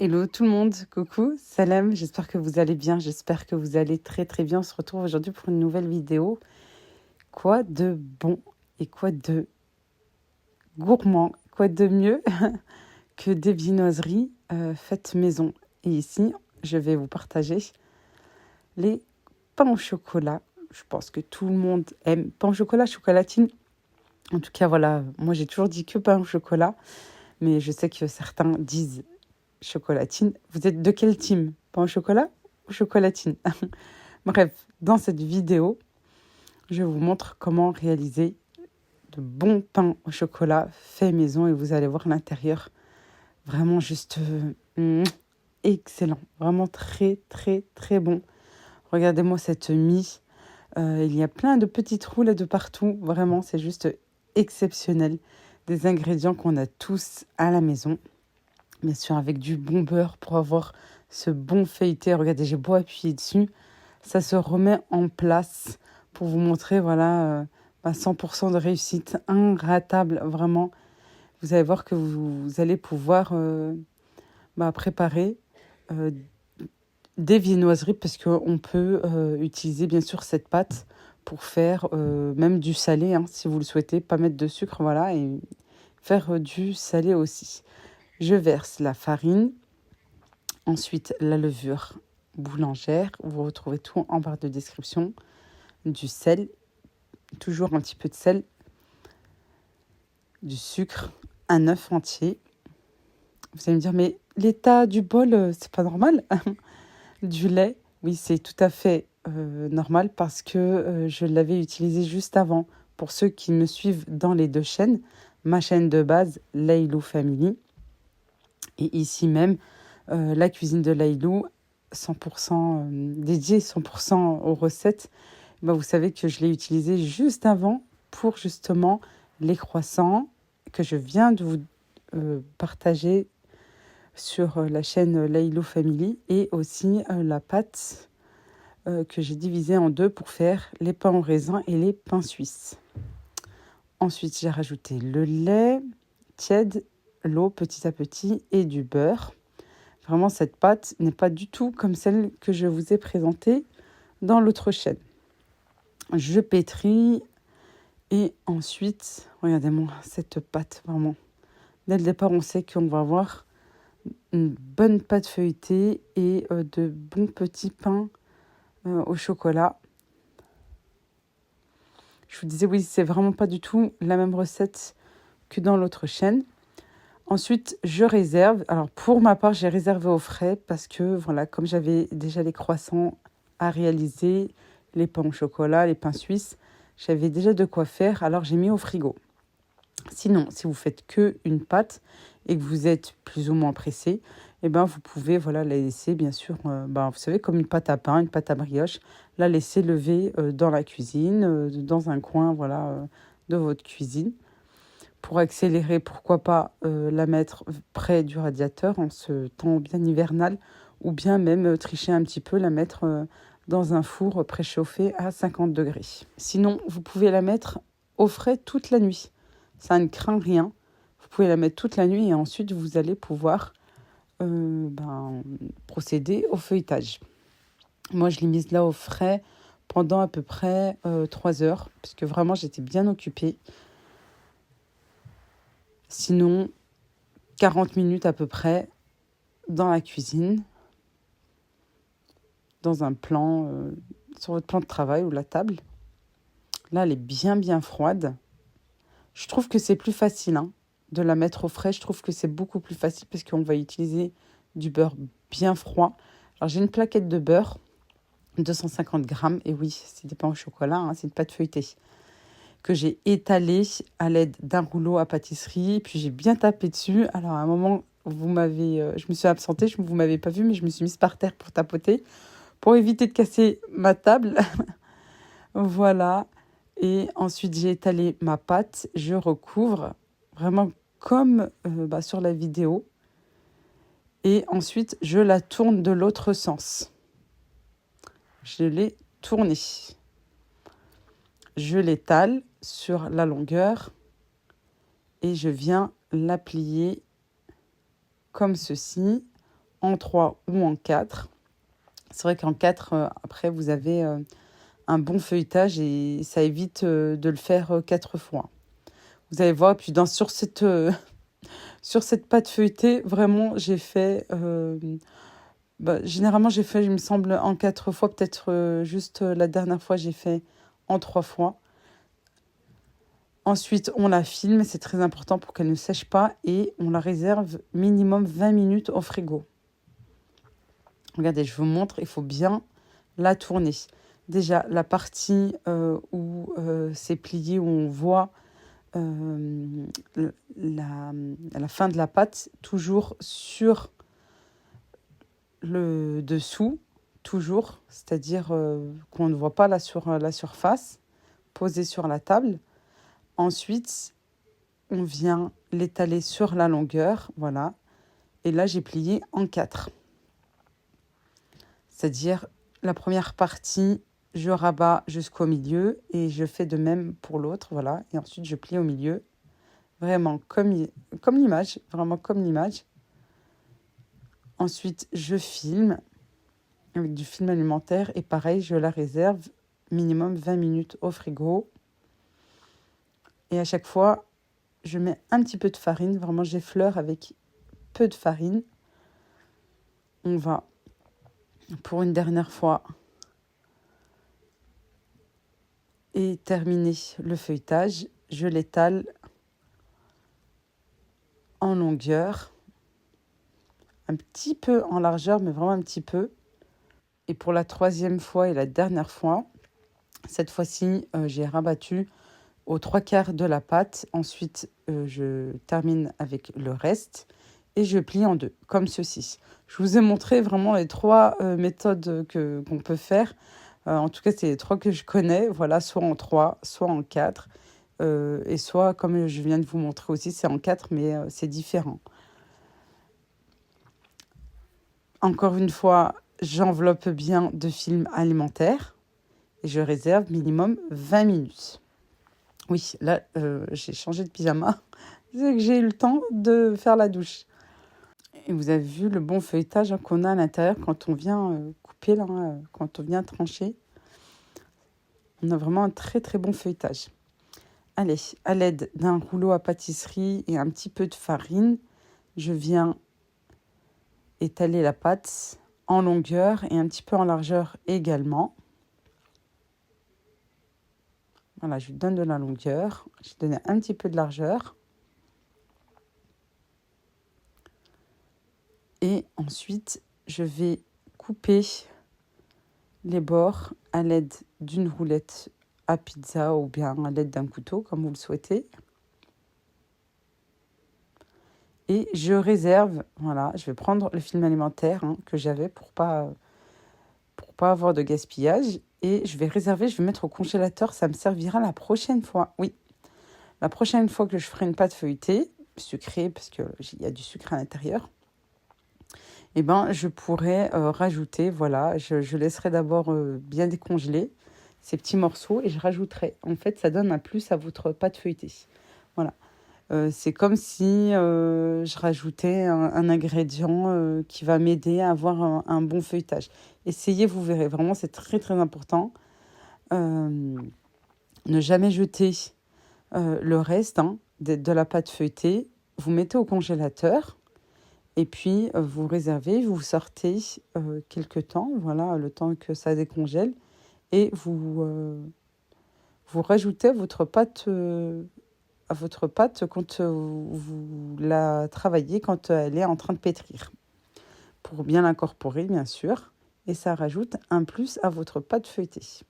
Hello tout le monde, coucou, salam, j'espère que vous allez bien, j'espère que vous allez très très bien. On se retrouve aujourd'hui pour une nouvelle vidéo. Quoi de bon et quoi de gourmand, quoi de mieux que des viennoiseries faites maison. Et ici, je vais vous partager les pains au chocolat. Je pense que tout le monde aime pain au chocolat, chocolatine. En tout cas, voilà, moi j'ai toujours dit que pain au chocolat, mais je sais que certains disent chocolatine. Vous êtes de quel team? Pain au chocolat ou chocolatine? Bref, dans cette vidéo, je vous montre comment réaliser de bons pains au chocolat fait maison et vous allez voir l'intérieur. Vraiment juste excellent. Vraiment très, très, très bon. Regardez-moi cette mie. Il y a plein de petits trous là de partout. Vraiment, c'est juste exceptionnel. Des ingrédients qu'on a tous à la maison. Bien sûr, avec du bon beurre pour avoir ce bon feuilleté. Regardez, j'ai beau appuyer dessus. Ça se remet en place pour vous montrer, voilà, 100% de réussite, inratable, vraiment. Vous allez voir que vous allez pouvoir préparer euh, des viennoiseries parce qu'on peut utiliser bien sûr cette pâte pour faire même du salé, hein, si vous le souhaitez, pas mettre de sucre, voilà, et faire du salé aussi. Je verse la farine, ensuite la levure boulangère, vous retrouvez tout en barre de description, du sel, toujours un petit peu de sel, du sucre, un œuf entier. Vous allez me dire, mais l'état du bol, c'est pas normal? Du lait, oui, c'est tout à fait normal parce que je l'avais utilisé juste avant. Pour ceux qui me suivent dans les deux chaînes, ma chaîne de base, Lailou Family, et ici même, la cuisine de Lailou, 100% dédiée 100% aux recettes. Vous savez que je l'ai utilisé juste avant pour justement les croissants que je viens de vous partager sur la chaîne Lailou Family et aussi la pâte que j'ai divisée en deux pour faire les pains au raisin et les pains suisses. Ensuite, j'ai rajouté le lait tiède, l'eau petit à petit et du beurre. Vraiment, cette pâte n'est pas du tout comme celle que je vous ai présentée dans l'autre chaîne. Je pétris et ensuite, regardez-moi cette pâte, vraiment. Dès le départ, on sait qu'on va avoir une bonne pâte feuilletée et de bons petits pains au chocolat. Je vous disais, oui, c'est vraiment pas du tout la même recette que dans l'autre chaîne. Ensuite, je réserve. Alors, pour ma part, j'ai réservé au frais parce que, voilà, comme j'avais déjà les croissants à réaliser, les pains au chocolat, les pains suisses, j'avais déjà de quoi faire, alors j'ai mis au frigo. Sinon, si vous faites que une pâte et que vous êtes plus ou moins pressé, vous pouvez la laisser, bien sûr, vous savez, comme une pâte à pain, une pâte à brioche, la laisser lever dans la cuisine, dans un coin de votre cuisine. Pour accélérer, pourquoi pas la mettre près du radiateur en ce temps bien hivernal, ou bien même tricher un petit peu, la mettre dans un four préchauffé à 50 degrés. Sinon, vous pouvez la mettre au frais toute la nuit. Ça ne craint rien. Vous pouvez la mettre toute la nuit et ensuite vous allez pouvoir procéder au feuilletage. Moi, je l'ai mise là au frais pendant à peu près 3 heures, parce que vraiment, j'étais bien occupée. Sinon, 40 minutes à peu près dans la cuisine, dans un plan, sur votre plan de travail ou la table. Là, elle est bien, bien froide. Je trouve que c'est plus facile de la mettre au frais. Je trouve que c'est beaucoup plus facile parce qu'on va utiliser du beurre bien froid. Alors, j'ai une plaquette de beurre, 250 grammes. Et oui, c'est des pains au chocolat, c'est une pâte feuilletée que j'ai étalée à l'aide d'un rouleau à pâtisserie. Puis, j'ai bien tapé dessus. Alors, à un moment, je me suis absentée. Vous m'avez pas vue, mais je me suis mise par terre pour tapoter, pour éviter de casser ma table. Voilà. Et ensuite, j'ai étalé ma pâte. Je recouvre vraiment comme sur la vidéo. Et ensuite, je la tourne de l'autre sens. Je l'ai tournée. Je l'étale sur la longueur et je viens la plier comme ceci en 3 ou en 4. C'est vrai qu'en 4, après, vous avez un bon feuilletage et ça évite de le faire 4 fois. Vous allez voir, puis sur cette pâte feuilletée, vraiment, j'ai fait... généralement, j'ai fait, il me semble, en 4 fois. Peut-être juste la dernière fois, j'ai fait en 3 fois. Ensuite, on la filme, c'est très important pour qu'elle ne sèche pas. Et on la réserve minimum 20 minutes au frigo. Regardez, je vous montre, il faut bien la tourner. Déjà, la partie où c'est plié, où on voit la fin de la pâte, toujours sur le dessous, toujours, c'est-à-dire qu'on ne voit pas sur la surface, posée sur la table. Ensuite, on vient l'étaler sur la longueur, voilà. Et là, j'ai plié en 4. C'est-à-dire, la première partie, je rabats jusqu'au milieu et je fais de même pour l'autre, voilà. Et ensuite, je plie au milieu, vraiment comme l'image, vraiment comme l'image. Ensuite, je filme avec du film alimentaire et pareil, je la réserve minimum 20 minutes au frigo. Et à chaque fois, je mets un petit peu de farine, vraiment j'effleure avec peu de farine. On va, pour une dernière fois, et terminer le feuilletage. Je l'étale en longueur, un petit peu en largeur, mais vraiment un petit peu. Et pour la troisième fois et la dernière fois, cette fois-ci, j'ai rabattu aux 3/4 de la pâte. Ensuite, je termine avec le reste et je plie en deux, comme ceci. Je vous ai montré vraiment les 3 méthodes qu'on peut faire. En tout cas, c'est les 3 que je connais. Voilà, soit en 3, soit en 4. Et soit, comme je viens de vous montrer aussi, c'est en 4, mais c'est différent. Encore une fois, j'enveloppe bien de film alimentaire et je réserve minimum 20 minutes. Oui, là, j'ai changé de pyjama. C'est que j'ai eu le temps de faire la douche. Et vous avez vu le bon feuilletage qu'on a à l'intérieur quand on vient couper, là, quand on vient trancher. On a vraiment un très très bon feuilletage. Allez, à l'aide d'un rouleau à pâtisserie et un petit peu de farine, je viens étaler la pâte en longueur et un petit peu en largeur également. Voilà, je lui donne de la longueur. Je donne un petit peu de largeur. Et ensuite, je vais couper les bords à l'aide d'une roulette à pizza ou bien à l'aide d'un couteau, comme vous le souhaitez. Et je réserve, voilà, je vais prendre le film alimentaire que j'avais pour pas avoir de gaspillage. Et je vais réserver, je vais mettre au congélateur, ça me servira la prochaine fois. Oui, la prochaine fois que je ferai une pâte feuilletée, sucrée, parce qu'il y a du sucre à l'intérieur, eh ben, je pourrais rajouter, voilà, je laisserai d'abord bien décongeler ces petits morceaux et je rajouterai. En fait, ça donne un plus à votre pâte feuilletée. Voilà. C'est comme si je rajoutais un ingrédient qui va m'aider à avoir un bon feuilletage. Essayez, vous verrez. Vraiment, c'est très, très important. Ne jamais jeter le reste de la pâte feuilletée. Vous mettez au congélateur. Et puis, vous réservez, vous sortez quelques temps, voilà, le temps que ça décongèle. Et vous rajoutez votre pâte quand vous la travaillez, quand elle est en train de pétrir. Pour bien l'incorporer, bien sûr. Et ça rajoute un plus à votre pâte feuilletée.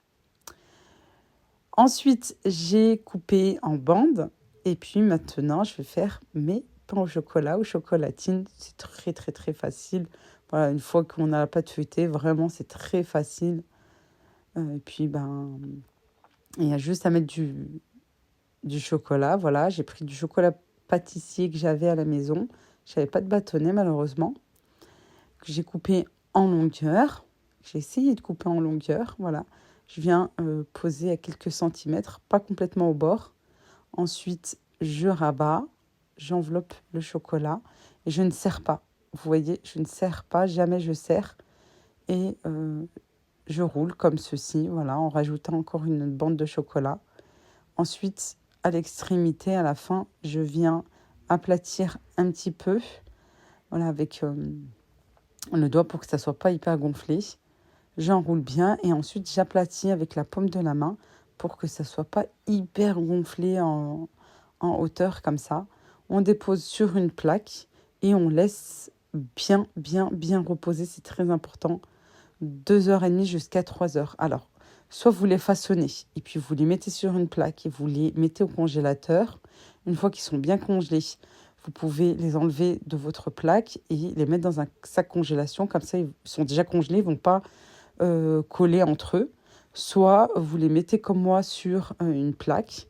Ensuite, j'ai coupé en bandes. Et puis maintenant, je vais faire mes pain au chocolat ou chocolatine. C'est très, très, très facile. Voilà, une fois qu'on a la pâte feuilletée, vraiment, c'est très facile. Et puis, il y a juste à mettre du chocolat. Voilà, j'ai pris du chocolat pâtissier que j'avais à la maison. Je n'avais pas de bâtonnet, malheureusement. Que j'ai coupé en longueur. J'ai essayé de couper en longueur. Voilà, je viens poser à quelques centimètres, pas complètement au bord. Ensuite, je rabats. J'enveloppe le chocolat et je ne serre pas. vous voyez, je ne serre pas, jamais je serre. Et je roule comme ceci, voilà, en rajoutant encore une bande de chocolat. Ensuite, à l'extrémité, à la fin, je viens aplatir un petit peu, voilà, avec le doigt pour que ça soit pas hyper gonflé. J'enroule bien et ensuite j'aplatis avec la paume de la main pour que ça soit pas hyper gonflé en hauteur comme ça. On dépose sur une plaque et on laisse bien reposer, c'est très important. 2h30 jusqu'à 3h. Alors, soit vous les façonnez et puis vous les mettez sur une plaque et vous les mettez au congélateur. Une fois qu'ils sont bien congelés, vous pouvez les enlever de votre plaque et les mettre dans un sac congélation. Comme ça, ils sont déjà congelés, ils ne vont pas coller entre eux. Soit vous les mettez comme moi sur une plaque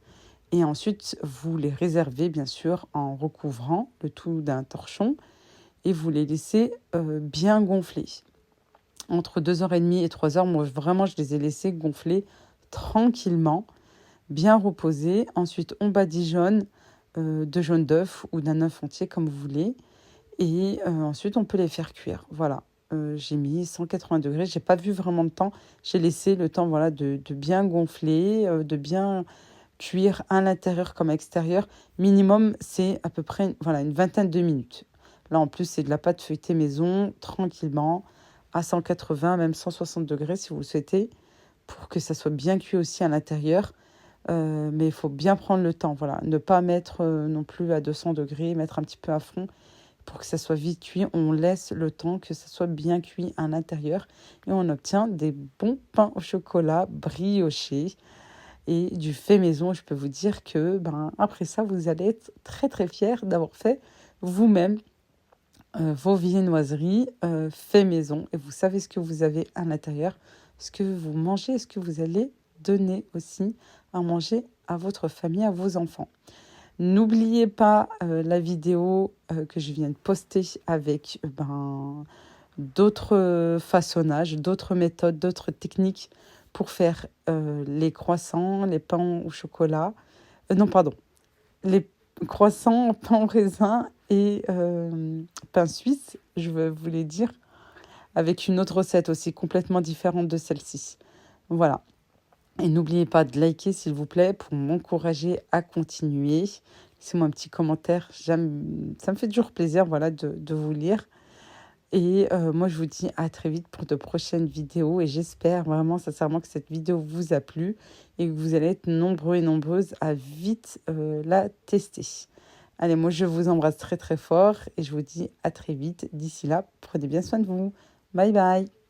et ensuite vous les réservez bien sûr en recouvrant le tout d'un torchon et vous les laissez bien gonfler. Entre 2h30 et 3h, moi vraiment je les ai laissés gonfler tranquillement, bien reposés. Ensuite on badigeonne de jaune d'œuf ou d'un œuf entier comme vous voulez. Et ensuite on peut les faire cuire. Voilà, j'ai mis 180 degrés, j'ai pas vu vraiment le temps. J'ai laissé le temps voilà, de bien gonfler, de bien cuire à l'intérieur comme à l'extérieur. Minimum c'est à peu près voilà, une vingtaine de minutes. Là en plus c'est de la pâte feuilletée maison, tranquillement, à 180, même 160 degrés si vous le souhaitez, pour que ça soit bien cuit aussi à l'intérieur. Mais il faut bien prendre le temps, voilà. Ne pas mettre non plus à 200 degrés, mettre un petit peu à fond pour que ça soit vite cuit. On laisse le temps que ça soit bien cuit à l'intérieur et on obtient des bons pains au chocolat briochés et du fait maison. Je peux vous dire que après ça, vous allez être très très fiers d'avoir fait vous-même vos viennoiseries fait maison et vous savez ce que vous avez à l'intérieur, ce que vous mangez et ce que vous allez donner aussi à manger à votre famille, à vos enfants. N'oubliez pas la vidéo que je viens de poster avec d'autres façonnages, d'autres méthodes, d'autres techniques pour faire les croissants, les pains au chocolat. Non, pardon, les croissants, pain au raisin et pain suisse, je voulais dire, avec une autre recette aussi complètement différente de celle-ci. Voilà. Et n'oubliez pas de liker, s'il vous plaît, pour m'encourager à continuer. Laissez-moi un petit commentaire. Ça me fait toujours plaisir voilà, de vous lire. Et moi, je vous dis à très vite pour de prochaines vidéos. Et j'espère vraiment sincèrement que cette vidéo vous a plu et que vous allez être nombreux et nombreuses à vite la tester. Allez, moi, je vous embrasse très, très fort et je vous dis à très vite. D'ici là, prenez bien soin de vous. Bye bye.